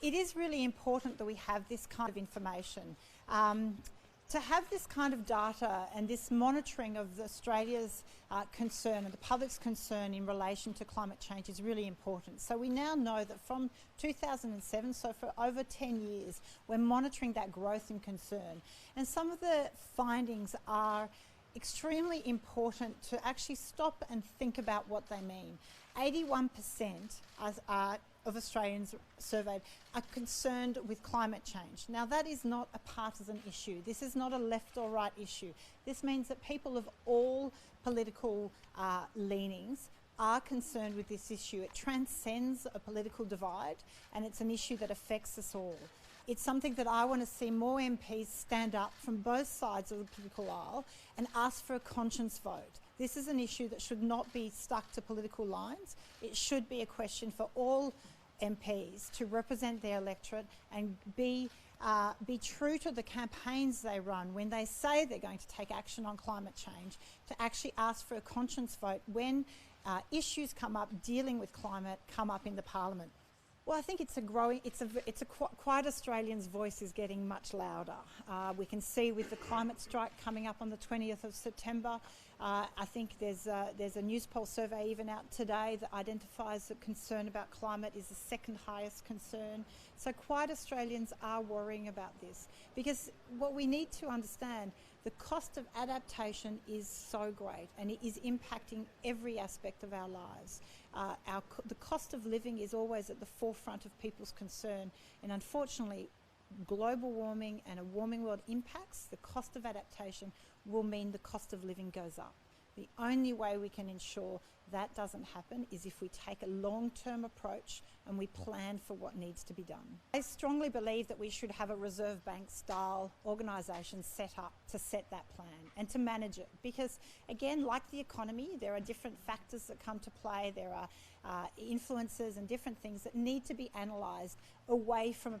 It is really important that we have this kind of information. To have this kind of data and this monitoring of Australia's concern and the public's concern in relation to climate change is really important. So we now know that from 2007, so for over 10 years, we're monitoring that growth and concern. And some of the findings are extremely important to actually stop and think about what they mean. 81% of Australians surveyed are concerned with climate change. Now that is not a partisan issue. This is not a left or right issue. This means that people of all political leanings are concerned with this issue. It transcends a political divide and it's an issue that affects us all. It's something that I want to see more MPs stand up from both sides of the political aisle and ask for a conscience vote. This is an issue that should not be stuck to political lines. It should be a question for all MPs to represent their electorate and be true to the campaigns they run when they say they're going to take action on climate change, to actually ask for a conscience vote when issues come up dealing with climate come up in the Parliament. Well, I think Quiet Australians' voice is getting much louder. We can see with the climate strike coming up on the 20th of September, I think there's a news poll survey even out today that identifies that concern about climate is the second highest concern. So Quiet Australians are worrying about this because what we need to understand, the cost of adaptation is so great and it is impacting every aspect of our lives. The cost of living is always at the forefront of people's concern, and unfortunately global warming and a warming world impacts, the cost of adaptation will mean the cost of living goes up. The only way we can ensure that doesn't happen is if we take a long-term approach and we plan for what needs to be done. I strongly believe that we should have a Reserve Bank style organisation set up to set that plan and to manage it, because again, like the economy, there are different factors that come to play. There are influences and different things that need to be analysed away from a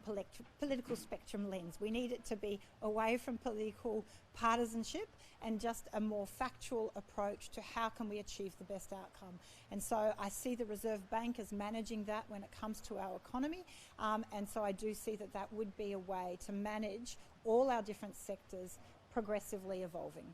political spectrum lens. We need it to be away from political partisanship and just a more factual approach to how can we achieve the best outcome. And so I see the Reserve Bank as managing that when it comes to our economy, and so I do see that that would be a way to manage all our different sectors progressively evolving.